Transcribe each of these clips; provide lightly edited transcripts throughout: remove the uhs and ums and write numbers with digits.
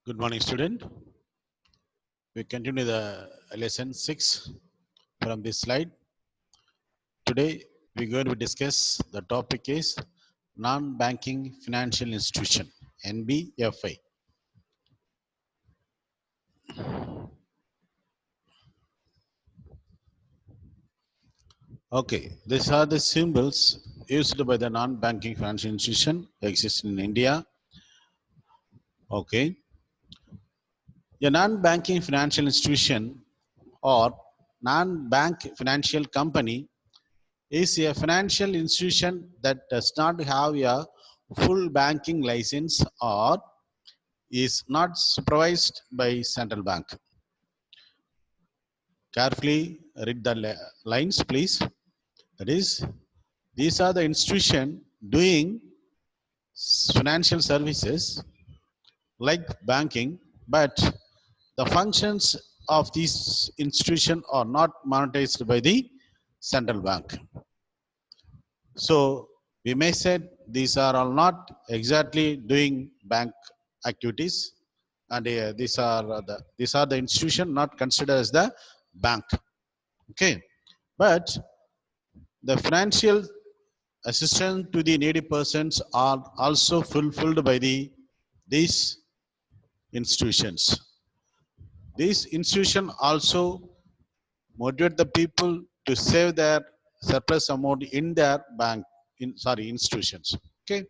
Good morning, student. We continue the lesson 6 from this slide. Today, we're going to discuss the topic is non-banking financial institution, NBFI. Okay, these are the symbols used by the non-banking financial institution exist in India. Okay, a non-banking financial institution or non-bank financial company is a financial institution that does not have a full banking license or is not supervised by central bank. Carefully read the lines, please. That is, these are the institution doing financial services like banking, but the functions of these institution are not monetized by the central bank. So we may say these are all not exactly doing bank activities, and these are the institution not considered as the bank. Okay, but the financial assistance to the needy persons are also fulfilled by these institutions. These institutions also motivate the people to save their surplus amount in their institutions. Okay.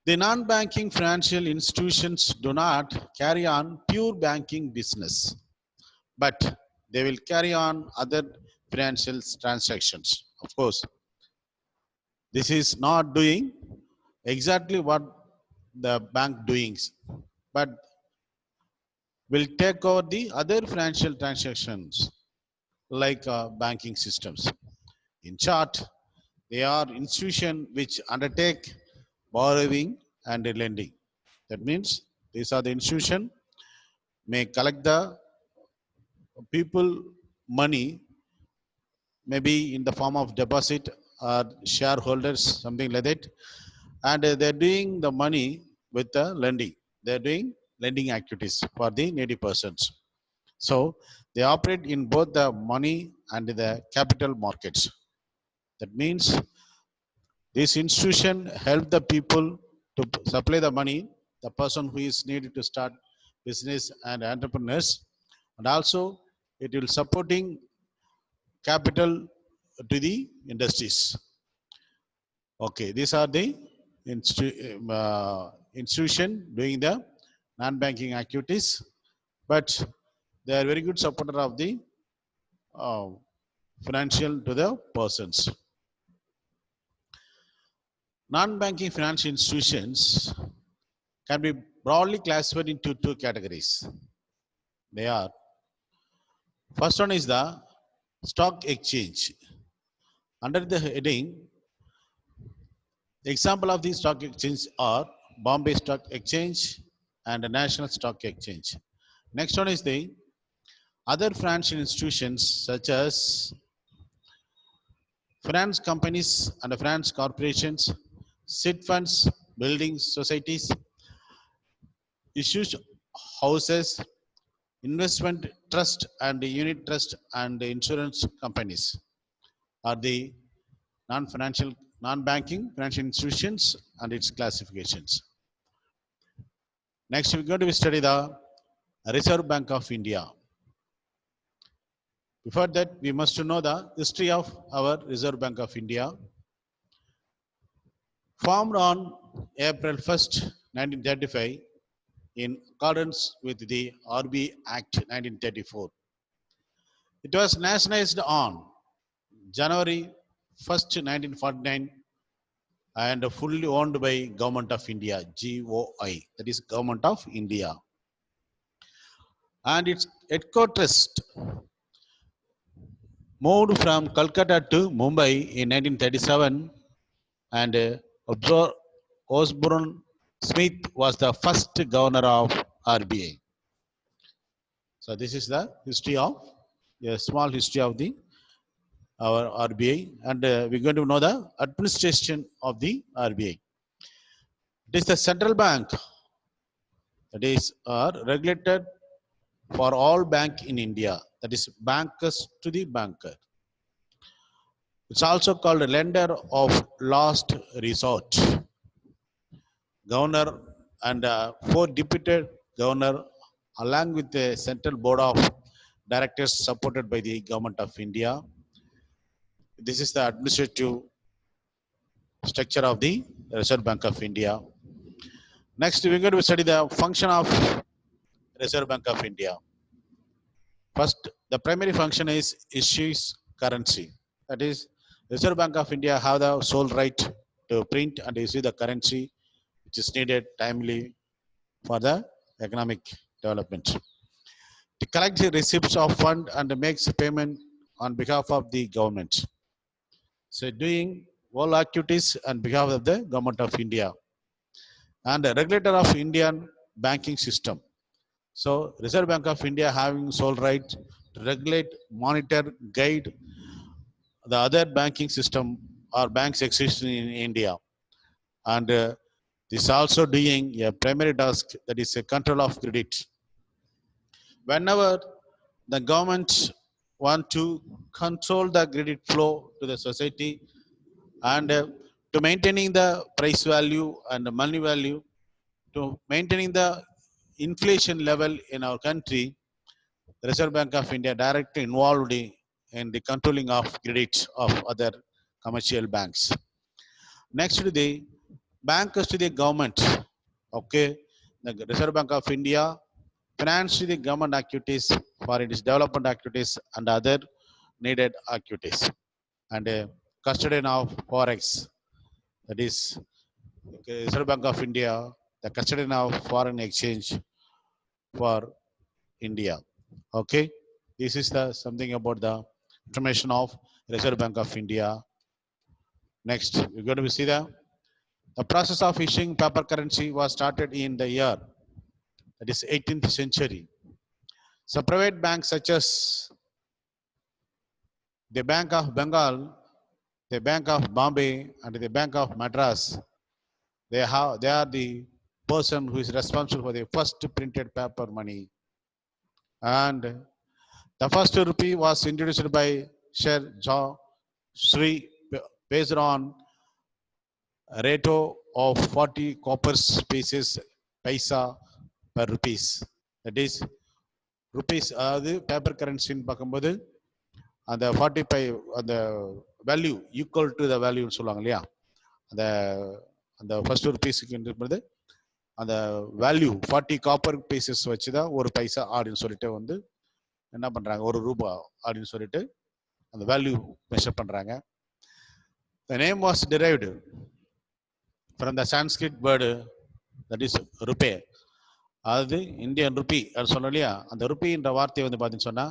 The non-banking financial institutions do not carry on pure banking business, but they will carry on other financial transactions. Of course, this is not doing exactly what the bank doing, but will take over the other financial transactions like banking systems. In short, they are institutions which undertake borrowing and lending. That means these are the institution may collect the people money, maybe in the form of deposit or shareholders, something like that, and they're doing the money with the lending. They're doing lending activities for the needy persons. So they operate in both the money and the capital markets. That means this institution help the people to supply the money, the person who is needed to start business and entrepreneurs, and also it will supporting capital to the industries. Okay, these are the institution doing the non-banking activities, but they are very good supporter of the uh, financial to the persons. Non-banking financial institutions can be broadly classified into two categories. They are, first one is the stock exchange. Under the heading, example of these stock exchange are Bombay Stock Exchange and the National Stock Exchange. Next one is the other financial institutions such as finance companies and finance corporations, SIT funds, building societies, issues houses, investment trust and unit trust and insurance companies are the non-financial, non-banking financial institutions and its classifications. Next, we're going to study the Reserve Bank of India. Before that, we must know the history of our Reserve Bank of India. Formed on April 1st, 1935, in accordance with the RB Act 1934. It was nationalized on January 1st, 1949, and fully owned by Government of India, GOI, that is Government of India. And its headquarters moved from Calcutta to Mumbai in 1937, and Osborne Smith was the first governor of RBI. So this is the history of, a small history of the our RBI, and we're going to know the administration of the RBI. It is the central bank that is are regulated for all bank in India. That is bankers to the banker. It's also called a lender of last resort. Governor and four deputy governor along with the central board of directors supported by the government of India. This is the administrative structure of the Reserve Bank of India. Next, we're going to study the function of Reserve Bank of India. First, the primary function is issues currency. That is, Reserve Bank of India have the sole right to print and issue the currency which is needed timely for the economic development. To collect the receipts of fund and makes payment on behalf of the government. So doing all activities on behalf of the government of India and the regulator of Indian banking system. So Reserve Bank of India having sole right to regulate, monitor, guide the other banking system or banks existing in India. And this also doing a primary task that is a control of credit. Whenever the government want to control the credit flow to the society and to maintaining the price value and the money value, to maintaining the inflation level in our country, the Reserve Bank of India directly involved in the controlling of credit of other commercial banks. Next to the bankers to the government, okay, the Reserve Bank of India finance the government activities for its development activities and other needed activities. And custodian of forex, that is Reserve Bank of India, the custodian of foreign exchange for India. Okay, this is the something about the information of Reserve Bank of India. Next, we're going to see the process of issuing paper currency was started in the year that is 18th century. So private banks such as the Bank of Bengal, the Bank of Bombay, and the Bank of Madras, they are the person who is responsible for the first printed paper money. And the first rupee was introduced by Sir John Sri based on a ratio of 40 copper pieces paisa per rupees. That is rupees அதாவது paper கரன்சின்னு பார்க்கும்போது அந்த 45 அந்த value equal to the வேல்யூன்னு சொல்லுவாங்க இல்லையா, அந்த அந்த first ருபீஸுக்கு அந்த value 40 copper pieces வச்சு தான் ஒரு பைசா அப்படின்னு சொல்லிட்டு வந்து என்ன பண்றாங்க, ஒரு ரூபா அப்படின்னு சொல்லிட்டு அந்த வேல்யூ மெஷர் பண்றாங்க. The name was derived from the Sanskrit word that is rupee. அதாவது இந்தியன் ருப்பி அது சொன்னோம் இல்லையா, அந்த ருப்பின்ற வார்த்தையை வந்து பார்த்தீங்கன்னு சொன்னா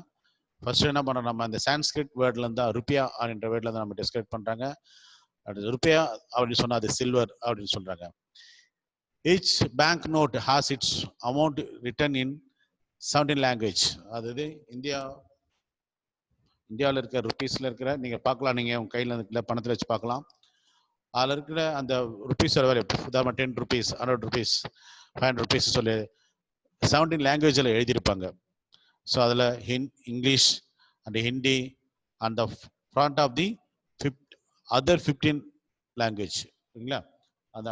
ஃபர்ஸ்ட் என்ன பண்றோம், நம்ம அந்த சான்ஸ்கிரிட் வேர்ட்ல இருந்தா ருப்பியா அப்படின்ற வேர்ட்ல தான் நம்ம டிஸ்கிரைப் பண்றாங்க. அது ருப்பியா அப்படின்னு சொன்னா அது சில்வர் அப்படின்னு சொல்றாங்க. Each bank note has its amount written in 17 language. அதாவது இந்தியாவில் இருக்கிற ருப்பீஸ்ல இருக்கிற நீங்க பார்க்கலாம், நீங்க உங்க கையில இருக்கிற பணத்தில் வச்சு பார்க்கலாம். அதில் இருக்கிற அந்த ருப்பீஸோட வேல்யூ உதாரணம் 10 rupees, 100 rupees, 500 rupees சொல்லி 17 லாங்குவேஜில் எழுதியிருப்பாங்க. ஸோ அதில் English and Hindi and the front of the other 15 language சரிங்களா. அந்த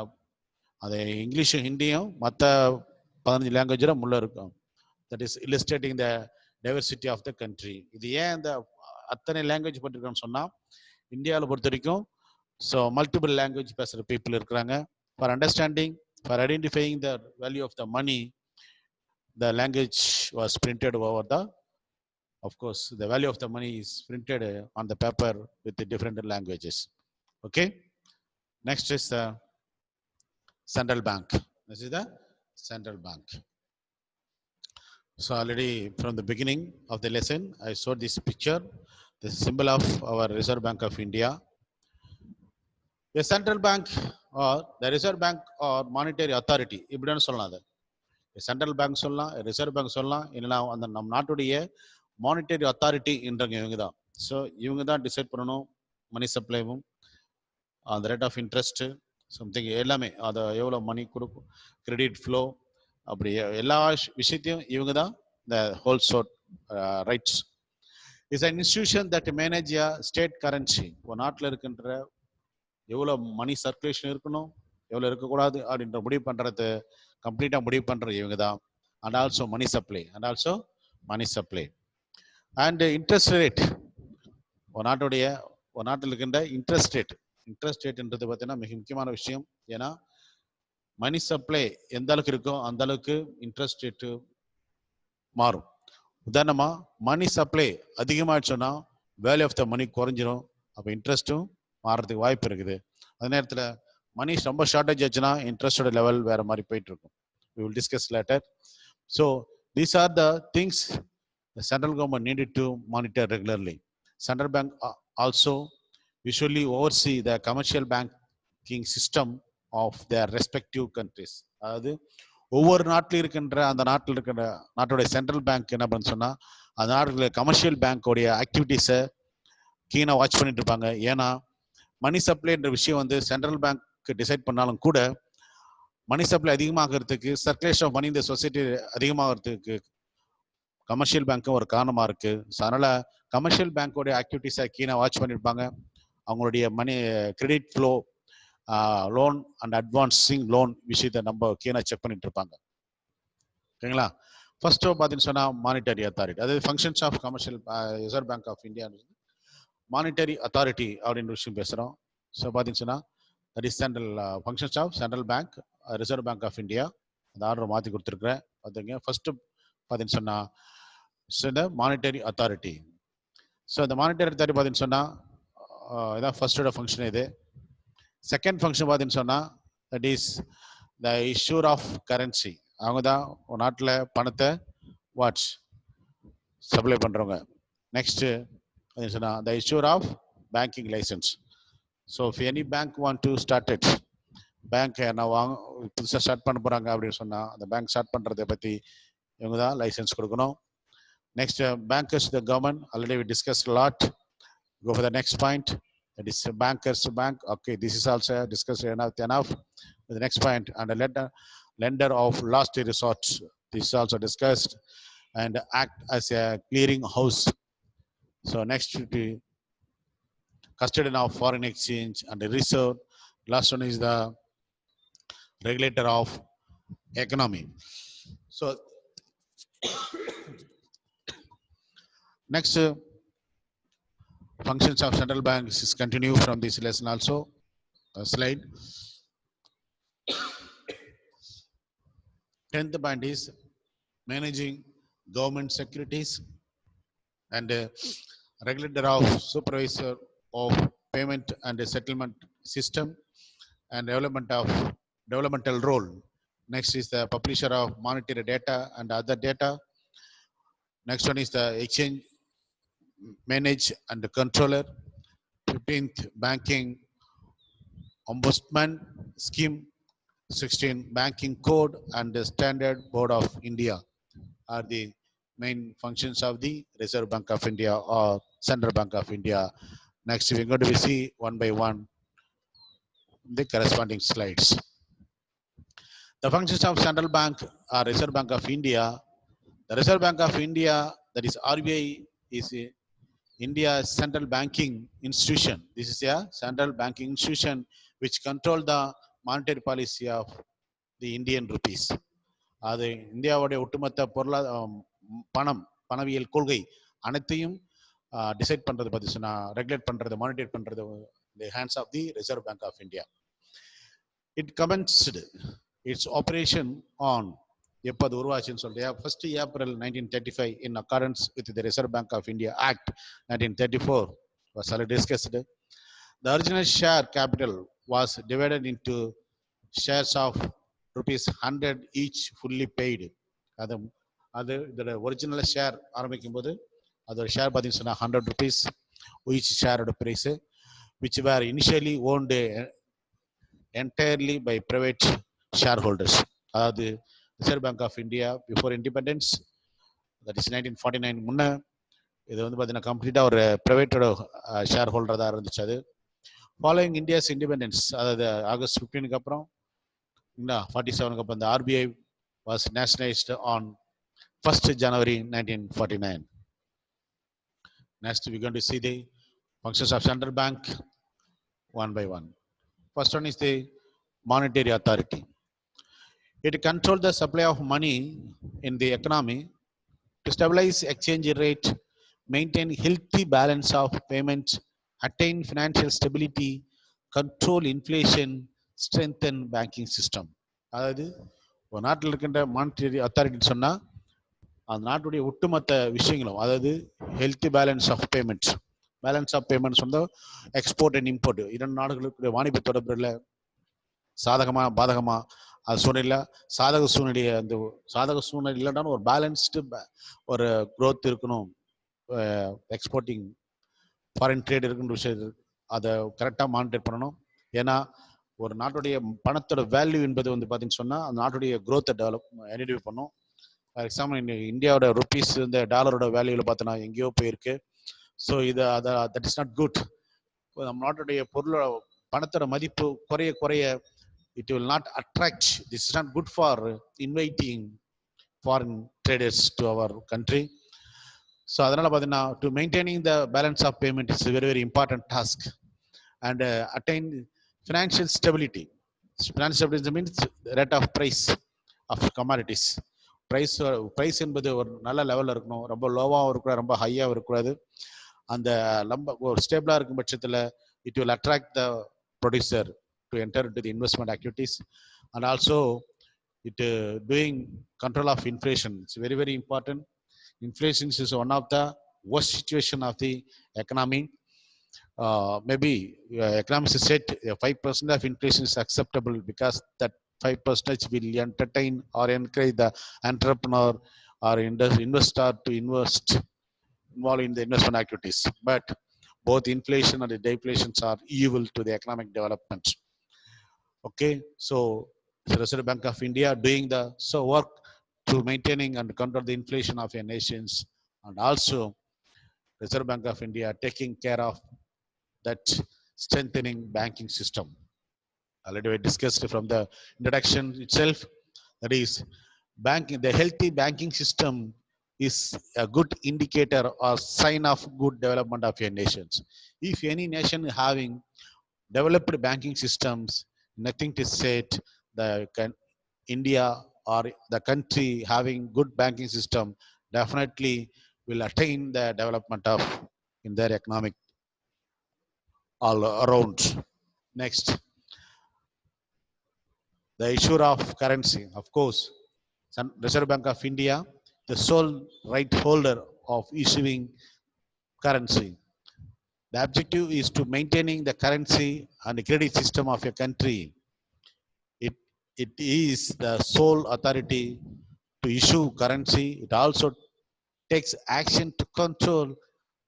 அது இங்கிலீஷும் ஹிந்தியும் மற்ற 15 லாங்குவேஜில் முள்ள இருக்கும். That is illustrating the diversity of the country. இது ஏன் இந்த அத்தனை லாங்குவேஜ் போட்டிருக்கோன்னு சொன்னால், இந்தியாவில் பொறுத்த வரைக்கும் ஸோ மல்டிபிள் லாங்குவேஜ் பேசுகிற பீப்புள் இருக்கிறாங்க. For understanding, for identifying the value of the money, the language was printed over the, of course, the value of the money is printed on the paper with the different languages. Okay. Next is the central bank. This is the central bank. So already from the beginning of the lesson, I showed this picture, the symbol of our Reserve Bank of India. The central bank or the Reserve Bank or monetary authority, இப்படின்னு சொல்லலாம். அது central bank சொல்லலாம், reserve bank சொல்லலாம், இல்லைன்னா அந்த நம் நாட்டுடைய monetary authority என்றவங்க இவங்க தான். ஸோ இவங்க தான் டிசைட் பண்ணணும் மணி சப்ளைவும், அந்த ரேட் ஆஃப் இன்ட்ரெஸ்ட் சம்திங் எல்லாமே, அதை எவ்வளோ மணி கொடுக்கும், கிரெடிட் ஃப்ளோ அப்படி எல்லா விஷயத்தையும் இவங்க தான் இந்த ஹோல்சோட் rights. Is an institution that manage a state currency. ஒரு நாட்டில் இருக்கின்ற எவ்வளோ மணி சர்க்குலேஷன் இருக்கணும், எவ்வளோ இருக்கக்கூடாது அப்படின்ற முடிவு பண்ணுறது, கம்ப்ளீட்டாக முடிவு பண்ணுறது இவங்க தான். And also money supply and interest rate. ஒரு நாட்டில் இருக்கின்ற இன்ட்ரெஸ்ட் ரேட்ன்றது பார்த்தீங்கன்னா மிக முக்கியமான விஷயம். ஏன்னா மணி சப்ளை எந்த அளவுக்கு இருக்கோ அந்த அளவுக்கு இன்ட்ரெஸ்ட் ரேட்டு மாறும். உதாரணமா மணி சப்ளை அதிகமாகிடுச்சோன்னா வேல்யூ ஆஃப் த மணி குறைஞ்சிரும், அப்போ இன்ட்ரெஸ்ட்டும் மாறுறதுக்கு வாய்ப்பு இருக்குது. அதே நேரத்தில் மணி ரொம்ப ஷார்டேஜ் ஆச்சுன்னா இன்ட்ரெஸ்டோட லெவல் வேற மாதிரி போயிட்டு இருக்கும். We will discuss later. So these are the things the central government needed to monitor regularly. Central bank also usually oversee the commercial banking system of their respective countries. அதாவது ஒவ்வொரு நாட்டில் இருக்கின்ற அந்த நாட்டுடைய சென்ட்ரல் பேங்க் என்ன பண்ணு சொன்னா அந்த நாட்டுல கமர்ஷியல் பேங்கோடைய ஆக்டிவிட்டிஸை கீனாக வாட்ச் பண்ணிட்டு இருப்பாங்க. ஏன்னா மணி சப்ளைன்ற விஷயம் வந்து சென்ட்ரல் பேங்க் டிசைட் பண்ணாலும் கூட மணி சப்ளை அதிகமாகிறதுக்கு, சர்க்குலேஷன் ஆஃப் மணி இந்த சொசைட்டி அதிகமாகிறதுக்கு கமர்ஷியல் பேங்க்கும் ஒரு காரணமா இருக்கு. அதனால கமர்ஷியல் பேங்கோடைய ஆக்டிவிட்டிஸை கீனாக வாட்ச் பண்ணியிருப்பாங்க. அவங்களுடைய money credit flow, loan and advancing loan விஷயத்தை நம்ம கீழே செக் பண்ணிட்டு இருப்பாங்க. ஓகேங்களா? ஃபர்ஸ்ட் பார்த்தீங்கன்னு சொன்னா மானிட்டரி அத்தாரிட்டி, அதாவது functions of commercial reserve bank of India monetary authority அப்படின்ற விஷயம் பேசுகிறோம். ஸோ பார்த்தீங்கன்னு சொன்னா that is central functions of central bank reserve bank of India. அந்த ஆர்டர் மாற்றி கொடுத்துருக்குறேன் பார்த்துங்க. ஃபர்ஸ்ட் பார்த்தீங்கன்னு சொன்னா இந்த மானிட்டரி அத்தாரிட்டி. ஸோ இந்த மானிட்டரி அத்தாரிட்டி பார்த்தீங்கன்னு சொன்னா இதான் ஃபர்ஸ்டோட ஃபங்க்ஷன். இது செகண்ட் ஃபங்க்ஷன் பார்த்தீங்கன்னு சொன்னா that is the issuer of currency. அவங்க தான் ஒரு நாட்டில் பணத்தை சப்ளை பண்றவங்க. நெக்ஸ்ட் சொன்னா the issuer of banking licence. So if any bank want to start it, bank நான் புதுசாக ஸ்டார்ட் பண்ண போறாங்க அப்படின்னு சொன்னா அந்த பேங்க் ஸ்டார்ட் பண்றதை பத்தி இவங்க தான் லைசன்ஸ் கொடுக்கணும். Next bankers, the government, already we discussed a lot. Go for the next point, that is bankers to bank. Okay, this is also discussed enough. The next point, and a lender of last resort, this is also discussed, and act as a clearing house. So next to custodian of foreign exchange and the reserve. Last one is the regulator of economy. So next functions of central banks is continue from this lesson also. Slide. 10th point is managing government securities and regulator of supervisor of payment and settlement system and developmental role. Next is the publisher of monetary data and other data. Next one is the exchange manage and the controller. 15th, banking ombudsman scheme. 16, banking code and the standard board of India are the main functions of the Reserve Bank of India or Central Bank of India. Next, we're going to see one by one the corresponding slides. The functions of Central Bank or Reserve Bank of India. The Reserve Bank of India, that is RBI, is India's central banking institution. This is a central banking institution which control the monetary policy of the Indian rupees. அது இந்தியாவுடைய ஒட்டுமொத்த பணவியல் கொள்கை அனைத்தையும் decide பண்றது பத்தி சொன்னா regulate பண்றது, monitor பண்றது the hands of the Reserve Bank of India. It commenced its operation on எப்போது உருவாச்சுன்னு சொல்லியா 1st April 1935 in accordance with the Reserve Bank of India Act 1934 was already discussed. The original share capital was divided into shares of rupees 100 each fully paid. அது இதோட original share ஆரம்பிக்கும் போது அதோட share பார்த்தீங்கன்னு சொன்னா 100 rupees each ஷேரோட price, which were initially owned entirely by private shareholders. அதாவது reserve bank of India before independence, that is 1949 முன்ன இது வந்து பார்த்தீங்கன்னா கம்ப்ளீட்டாக ஒரு பிரைவேட்டோட ஷேர் ஹோல்டர் தான் இருந்துச்சு. அது ஃபாலோயிங் இந்தியாஸ் இண்டிபெண்டன்ஸ், அதாவது ஆகஸ்ட் 15க்கு அப்புறம் 47க்கு அப்புறம் இந்த RBI was nationalized on 1st January 1949. Next, we're going to see the functions of central bank one by one. First one is the monetary authority. It controls the supply of money in the economy to stabilize exchange rate, maintain healthy balance of payments, attain financial stability, control inflation, strengthen banking system. அதாவது ஒரு நாட்டில் இருக்கின்ற monetary authority சொன்னா அந்த நாட்டுடைய ஒட்டுமொத்த விஷயங்களும், அதாவது ஹெல்த்தி பேலன்ஸ் ஆஃப் பேமெண்ட்ஸ் வந்து எக்ஸ்போர்ட் அண்ட் இம்போர்ட் இரண்டு நாடுகளுக்கு வாணிப தொடர்புல சாதகமா பாதகமா அது சூழ்நிலை சாதக சூழ்நிலையை அந்த சாதக சூழ்நிலை இல்லைன்னா ஒரு பேலன்ஸ்டு ஒரு க்ரோத் இருக்கணும், எக்ஸ்போர்ட்டிங் ஃபாரின் ட்ரேட் இருக்குன்ற விஷயம் அதை கரெக்டாக மானிட்டர் பண்ணணும். ஏன்னா ஒரு நாட்டுடைய பணத்தோட வேல்யூ என்பது வந்து பார்த்தீங்கன்னு சொன்னால் அந்த நாட்டுடைய க்ரோத்தை ஐடென்டிஃபை பண்ணும். ஃபார் எக்ஸாம்பிள் இந்தியாவோட ருபீஸ் இந்த டாலரோட வேல்யூவில் பார்த்தோன்னா எங்கேயோ போயிருக்கு. ஸோ இது தட் இஸ் நாட் குட். நம்ம நாட்டுடைய பொருளோட பணத்தோட மதிப்பு குறைய குறைய it will not attract. This is not good for inviting foreign traders to our country. So அதனால பார்த்தீங்கன்னா to maintaining the balance of payment is a very very important task and attain financial stability. Financial stability means rate of price of commodities. price என்பது ஒரு நல்ல லெவலில் இருக்கணும், ரொம்ப லோவாகவும் இருக்கக்கூடாது, ரொம்ப ஹையாகவும் இருக்கக்கூடாது. அந்த ஒரு ஸ்டேபிளாக இருக்கும் பட்சத்தில் it will attract the producer to enter into the investment activities, and also it doing control of inflation. It's very very important. Inflation is one of the worst situation of the economy. Maybe economists said 5% of inflation is acceptable because that 5% will entertain or encourage the entrepreneur or investor to involve in the investment activities. But both inflation and the deflations are evil to the economic development. Okay, so the Reserve Bank of India doing the work to maintaining and control the inflation of your nations, and also Reserve Bank of India taking care of that strengthening banking system. Already we discussed from the introduction itself, that is banking, the healthy banking system is a good indicator or sign of good development of your nations. If any nation having developed banking systems, nothing to say the India or the country having good banking system definitely will attain the development of in their economic all around. Next, the issue of currency. Of course, Reserve Bank of India, the sole right holder of issuing currency. The objective is to maintaining the currency and the credit system of your country. It is the sole authority to issue currency. It also takes action to control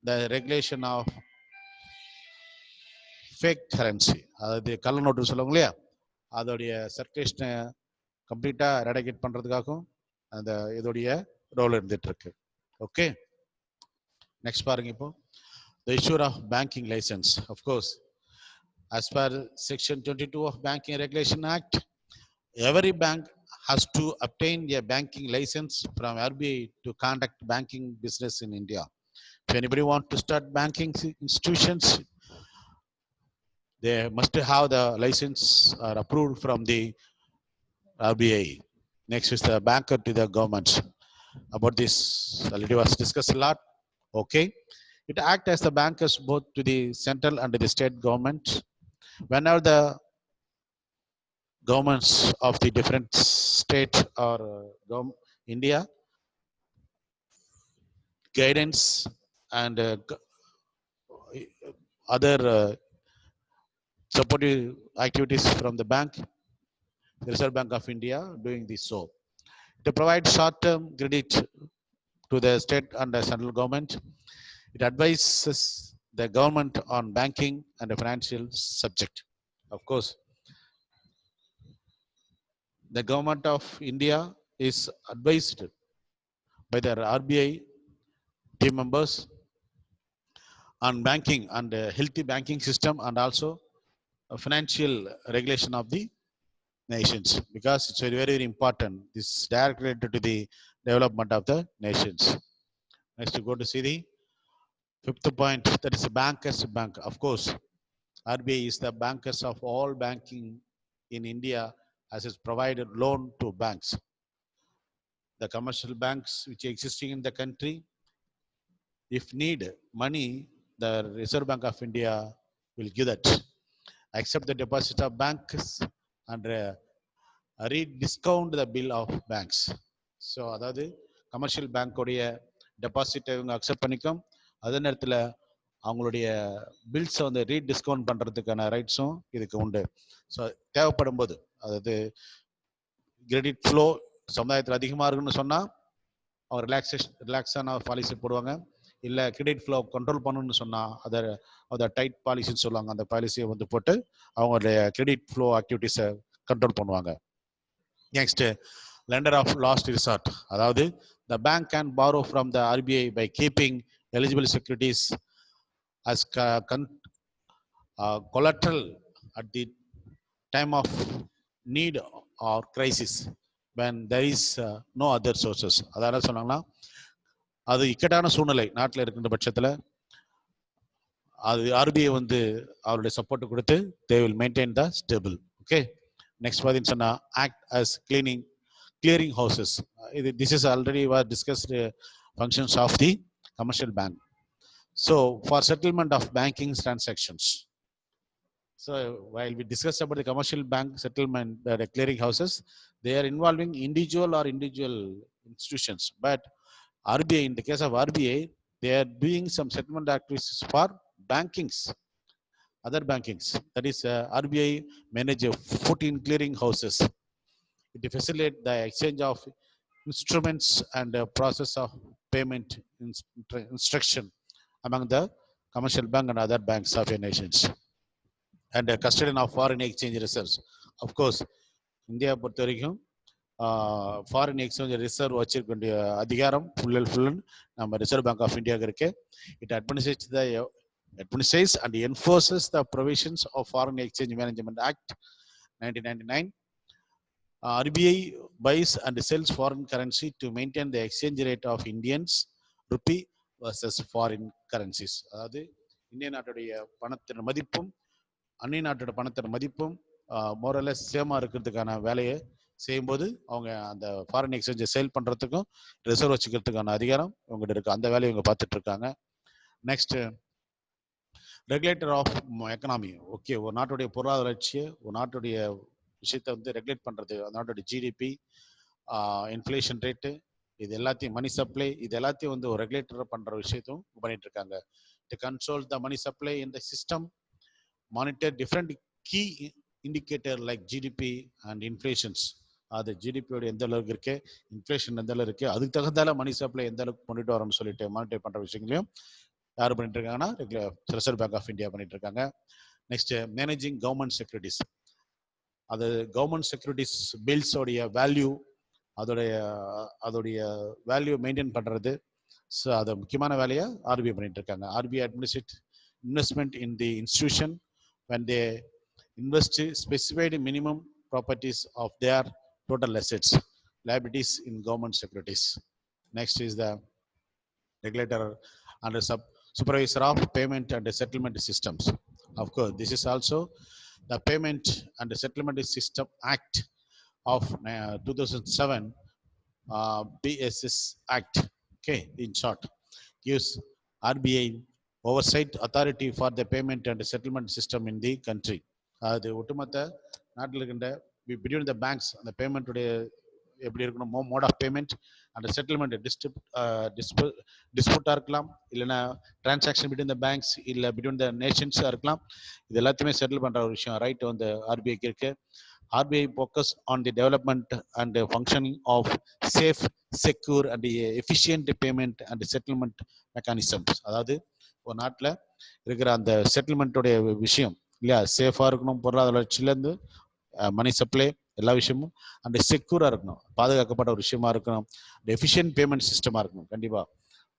the regulation of fake currency. அதாவது கள்ள note சொல்லுவாங்க இல்லையா, அதோடைய சர்க்குலேஷனை கம்ப்ளீட்டாக eradicate பண்ணுறதுக்காகவும் அந்த இதோடைய role இருந்துட்டு இருக்கு. ஓகே, நெக்ஸ்ட் பாருங்க. இப்போ the issue of banking license. Of course, as per section 22 of Banking Regulation Act, every bank has to obtain a banking license from RBI to conduct banking business in India. If anybody want to start banking institutions, they must have the license or approved from the RBI. Next is the banker to the government. About this already was discussed a lot. Okay, it acts as the bankers both to the central and to the state government. Whenever the governments of the different state or India guidance and other supportive activities from the bank, the Reserve Bank of India doing this. So to provide short-term credit to the state and the central government, it advises the government on banking and the financial subject. Of course, the government of India is advised by the RBI team members on banking and healthy banking system, and also financial regulation of the nations, because it's very, very important. This is directly related to the development of the nations. Next, to go to see the fifth point, that is bankers bank. Of course, RBI is the bankers of all banking in India, as it's provided loan to banks. The commercial banks which existing in the country, if need money, the Reserve Bank of India will give that, accept the deposit of banks, and rediscount the bill of banks. So அதாவது commercial பேங்க்கோடைய டெபாசிட்டை இவங்க accept பண்ணிக்கும், அதே நேரத்தில் அவங்களுடைய பில்ஸை வந்து ரீடிஸ்கவுண்ட் பண்ணுறதுக்கான ரைட்ஸும் இதுக்கு உண்டு. ஸோ தேவைப்படும் போது, அதாவது கிரெடிட் ஃப்ளோ சமுதாயத்தில் அதிகமாக இருக்குன்னு சொன்னால் அவங்க ரிலாக்ஸான பாலிசி போடுவாங்க. இல்லை கிரெடிட் ஃப்ளோ கண்ட்ரோல் பண்ணணும்னு சொன்னால் அதை டைட் பாலிசின்னு சொல்லுவாங்க. அந்த பாலிசியை வந்து போட்டு அவங்களுடைய கிரெடிட் ஃப்ளோ ஆக்டிவிட்டீஸை கண்ட்ரோல் பண்ணுவாங்க. Next, lender of last resort, அதாவது the bank can borrow from the RBI by keeping eligible securities as collateral at the time of need or crisis when there is no other sources. அதாவது சொன்னாங்கன்னா, அது இக்கட்டான சூழ்நிலை நாட்டில் இருக்கின்ற பட்சத்தில் அது RBI வந்து அவருடைய சப்போர்ட் கொடுத்து they will maintain the stable. Okay, next பார்த்தீங்கன்னு சொன்னா, act as clearing houses. This is already was discussed functions of the commercial bank. So for settlement of banking transactions. So while we discuss about the commercial bank settlement, the clearing houses, they are involving individual institutions. But RBI, in the case of RBI, they are doing some settlement activities for bankings, other bankings. That is, RBI manage 14 clearing houses. It facilitates the exchange of instruments and process of payment instruction among the commercial bank and other banks of your nations, and custodian of foreign exchange reserves. Of course, India பொறுத்த வரைக்கும் foreign exchange reserve வச்சிருக்க வேண்டிய அதிகாரம் full நம்ம reserve bank of இந்தியாவுக்கு இருக்கு. It administrates and enforces the provisions of Foreign Exchange Management Act 1999. RBI buys and sells foreign currency to maintain the exchange rate of Indians rupee versus foreign currencies. அதாவது இந்திய நாட்டுடைய பணத்தின் மதிப்பும் அந்நிய நாட்டோட பணத்தின் மதிப்பும் மோரலஸ் சேமா இருக்கிறதுக்கான வேலையை செய்யும்போது அவங்க அந்த ஃபாரின் எக்ஸ்சேஞ்சை சேல் பண்றதுக்கும் ரிசர்வ் வச்சுக்கிறதுக்கான அதிகாரம் இவங்ககிட்ட இருக்கு. அந்த வேலையை இவங்க பார்த்துட்டு இருக்காங்க. Next, regulator of economy. Okay, ஒரு நாட்டுடைய பொருளாதார வளர்ச்சியை, ஒரு நாட்டுடைய விஷயத்தை வந்து ரெகுலேட் பண்றது, அதனோட ஜிடிபி, இன்ஃப்ளேஷன் ரேட்டு, இது எல்லாத்தையும் மணி சப்ளை, இது எல்லாத்தையும் வந்து ஒரு ரெகுலேட்டர் பண்ற விஷயத்தையும் பண்ணிட்டு இருக்காங்க. To control the money supply in the system, monitor different key indicator like GDP and inflations. அது ஜிடிபியோட எந்த அளவுக்கு இருக்கு, இன்ஃப்ளேஷன் எந்த அளவுக்கு இருக்கு, அதுக்கு தகுந்தால மணி சப்ளை எந்த அளவுக்கு கொண்டுட்டு வரோம்னு சொல்லிட்டு மானிட்டர் பண்ற விஷயங்களையும் யார் பண்ணிட்டு இருக்காங்கன்னா ரிசர்வ் பேங்க் ஆஃப் இந்தியா பண்ணிட்டு இருக்காங்க. Next, managing government securities. அது கவர்மெண்ட் செக்யூரிட்டிஸ் பில்ஸோடைய வேல்யூ, அதோடைய வேல்யூ மெயின்டைன் பண்றது. ஸோ அதை முக்கியமான வேலையை RBI பண்ணிட்டு இருக்காங்க. RBI administrate investment in the institution when they invest specified minimum properties of their total assets, liabilities in government securities. Next is the regulator and supervisor of payment and settlement systems. Of course, this is also the Payment and Settlement System Act of 2007, PSS Act. Okay, in short, gives RBI oversight authority for the payment and settlement system in the country. அது ஒட்டுமொத்த நாட்டில் இருக்கின்ற between the banks அந்த payment உடைய எப்படி இருக்கணும், mode of payment and settlement, டிஸ்பியூட்டா இருக்கலாம், இல்லைன்னா டிரான்சாக்ஷன் பிட்வீன் த பேங்க்ஸ், இல்லை பிட்வீன் த நேஷன்ஸா இருக்கலாம். இது எல்லாத்தையுமே செட்டில் பண்ற ஒரு விஷயம் ரைட் வந்து RBIக்கு இருக்கு. RBI focus on the development and the functioning of safe, secure and efficient payment and settlement mechanisms. அதாவது ஒரு நாட்டில் இருக்கிற அந்த செட்டில்மெண்ட்டோடைய விஷயம் இல்லையா, சேஃபா இருக்கணும், பொருளாதார வளர்ச்சியிலேருந்து மணி சப்ளை எல்லா விஷயமும் அந்த செக்யூரா இருக்கணும், பாதுகாக்கப்பட்ட ஒரு விஷயமா இருக்கணும், எஃபிஷியன்ட் பேமெண்ட் சிஸ்டமா இருக்கணும். கண்டிப்பா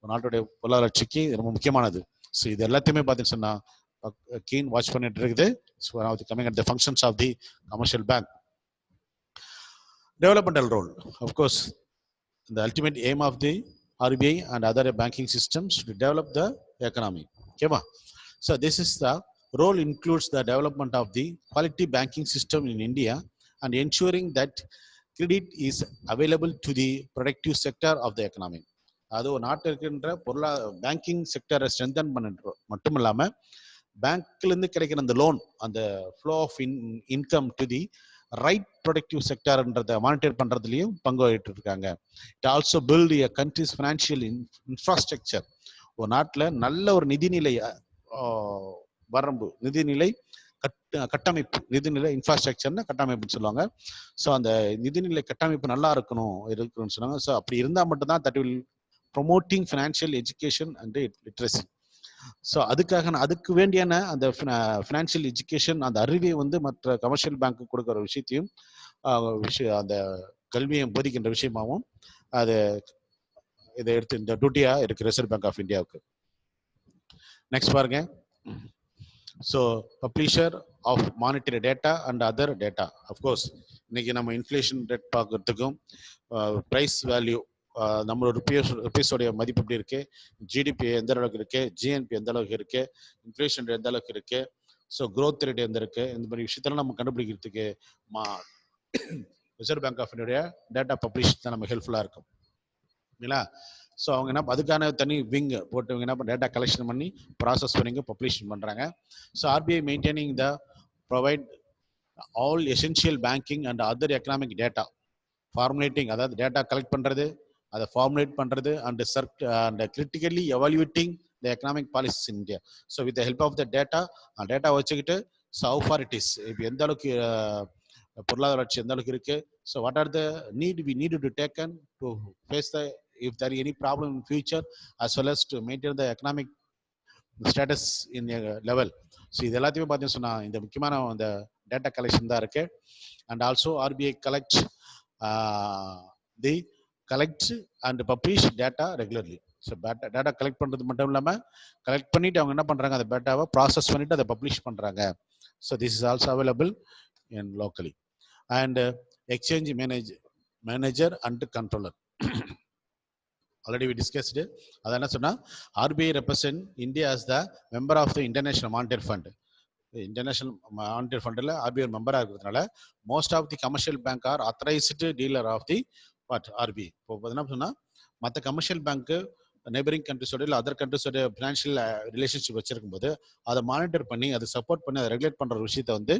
ஒரு நாட்டுடைய பொருளாதார வளர்ச்சிக்கு ரொம்ப முக்கியமானது. ஸோ இது எல்லாத்தையுமே பார்த்தீங்கன்னு சொன்னா கீன் வாட்ச் பண்ணிட்டு இருக்குது. Coming at the functions of the commercial bank. Developmental role. Of course, the ultimate aim of the RBI and other banking systems to develop the economy. Okay, ma? So this is the role includes the development of the quality banking system in India and ensuring that credit is available to the productive sector of the economy. அது ஒரு நாட்டில் இருக்கின்ற banking செக்டரை strengthen பண்ணுறது மட்டும் இல்லாமல் பேங்க்லேருந்து கிடைக்கிற அந்த லோன் அந்த flow of income to the right productive செக்டர்ன்றதை மானிட்டர் பண்ணுறதுலையும் பங்கு வகிட்டு இருக்காங்க. It also build a country's financial infrastructure. ஒரு நாட்டில் நல்ல ஒரு நிதிநிலை வரம்பு நிதிநிலை கட்டமைப்பு நிதிநிலை இன்ஃப்ராஸ்ட்ரக்சர்னு கட்டமைப்புன்னு சொல்லுவாங்க. ஸோ அந்த நிதிநிலை கட்டமைப்பு நல்லா இருக்குன்னு சொன்னாங்க. ஸோ அப்படி இருந்தால் மட்டும்தான் that will promoting financial education and literacy. So அதுக்கு வேண்டியான அந்த ஃபினான்ஷியல் எஜுகேஷன் அந்த அறிவை வந்து மற்ற கமர்ஷியல் பேங்க்கு கொடுக்குற விஷயத்தையும் அந்த கல்வியை போதிக்கின்ற விஷயமாகவும் அது இதை எடுத்து இந்த டியூட்டியா இருக்கு ரிசர்வ் பேங்க் ஆஃப் இந்தியாவுக்கு. நெக்ஸ்ட் பாருங்க. So publisher of monetary data and other data. Of course இன்னைக்கு நம்ம இன்ஃப்ளேஷன் ரேட் பார்க்கறதுக்கும் ப்ரைஸ் வேல்யூ நம்மளோட ருபீஸோடைய மதிப்பு எப்படி இருக்கு, ஜிடிபி எந்த அளவுக்கு இருக்கு, ஜிஎன்பி எந்த அளவுக்கு இருக்கு, இன்ஃப்ளேஷன் ரேட் எந்த அளவுக்கு இருக்கு, ஸோ க்ரோத் ரேட் எந்த இருக்கு, இந்த மாதிரி விஷயத்தெல்லாம் நம்ம கண்டுபிடிக்கிறதுக்கு ரிசர்வ் பேங்க் ஆஃப் இந்தியாவுடைய டேட்டா பப்ளிஷ் தான் நம்ம ஹெல்ப்ஃபுல்லாக இருக்கும் இல்லைங்களா. ஸோ அவங்க என்ன அதுக்கான தனி விங் போட்டு என்ன டேட்டா கலெக்ஷன் பண்ணி ப்ராசஸ் பண்ணி பப்ளிஷ் பண்ணுறாங்க. So RBI maintaining the provide all essential banking and other economic data formulating, அதாவது டேட்டா கலெக்ட் பண்ணுறது, அதை ஃபார்முலேட் பண்ணுறது and critically evaluating the economic policies in India. So with help of the data வச்சுக்கிட்டு so how far it is, இப்போ எந்த அளவுக்கு பொருளாதார வளர்ச்சி எந்த அளவுக்கு இருக்கு, so what are the need to taken to face the if there is any problem in future as well as to maintain the economic status in a level. So இது எல்லாத்தையுமே பார்த்தீங்கன்னு சொன்னா இந்த முக்கியமான அந்த டேட்டா கலெக்ஷன் தான் இருக்கு. And also RBI collect and publish data regularly. So data collect பண்ணுறது மட்டும் இல்லாமல் கலெக்ட் பண்ணிட்டு அவங்க என்ன பண்ணுறாங்க, அந்த டேட்டாவை ப்ராசஸ் பண்ணிட்டு அதை பப்ளிஷ் பண்ணுறாங்க. So this is also available in locally. And exchange manager and controller already we discussed it. அது என்ன சொன்னா RBI represent India as the member of the International Monetary Fund. International Monetary Fundல RBI மெம்பரா இருக்கிறதுனால most of the commercial bank are authorized dealer of the RBI. இப்போ என்ன சொன்னா மற்ற commercial bank neighbouring கண்ட்ரிஸோட இல்லை other கண்ட்ரிஸோட financial relationship வச்சிருக்கும் போது அதை monitor பண்ணி அதை சப்போர்ட் பண்ணி அதை ரெகுலேட் பண்ற விஷயத்தை வந்து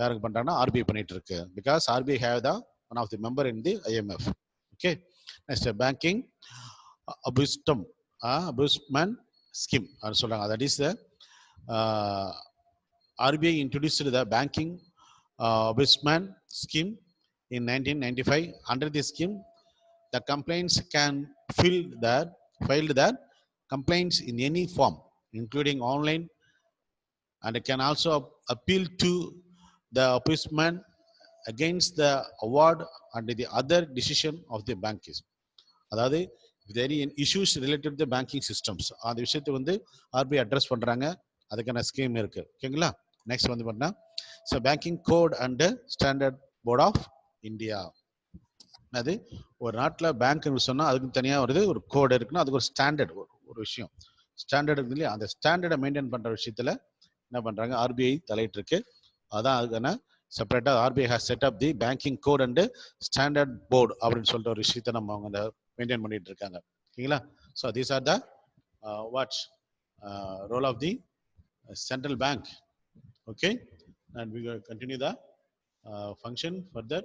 யாருக்கு பண்றாங்கன்னா RBI பண்ணிட்டு இருக்கு. Because RBI have the one of the member in the IMF. Okay. Next, banking abusement scheme. That is the RBI introduced the banking abusement scheme in 1995. Under this scheme, the complaints can file their complaints in any form, including online, and it can also appeal to the abusement against the award and the other decision of the bank is. அதாவது very issues related to banking systems அந்த விஷயத்தை வந்து RBI address பண்றாங்க. அதுக்கான scheme இருக்கு. ஓகேங்களா. Next வந்து பார்த்தா so banking code and standard board of India. அது ஒரு நாட்டில் பேங்க் சொன்னா அதுக்கு தனியாக ஒரு கோடு இருக்குன்னா அதுக்கு ஒரு ஸ்டாண்டர்ட் ஒரு விஷயம் ஸ்டாண்டர்ட் இருக்கு இல்லையா. அந்த ஸ்டாண்டர்டை மெயின்டைன் பண்ற விஷயத்துல என்ன பண்றாங்க RBI தலையிட்டு இருக்கு. அதான் அதுக்கான செப்பரேட்டா RBI has set up the banking code and standard board அப்படின்னு சொல்லிட்டு ஒரு விஷயத்தை நம்ம அவங்க மெயின்டைன் பண்ணிட்டு இருக்காங்க. ஓகேங்களா. So these are the role of the central bank. Okay. And we will continue the function further.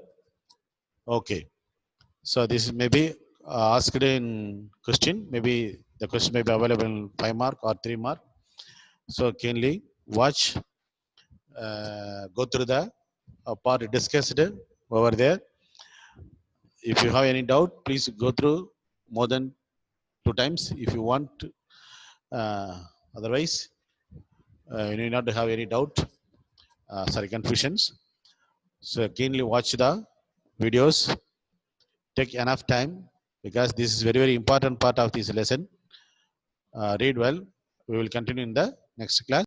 Okay. So this may be asked in question. Maybe the question may be available in 5 mark or 3 mark. So keenly watch, go through the part discussed over there. If you have any doubt, please go through more than 2 times if you want. Otherwise, you need not to have any doubt, confusions. So keenly watch the videos. Take enough time because this is very, very important part of this lesson. Read well. We will continue in the next class.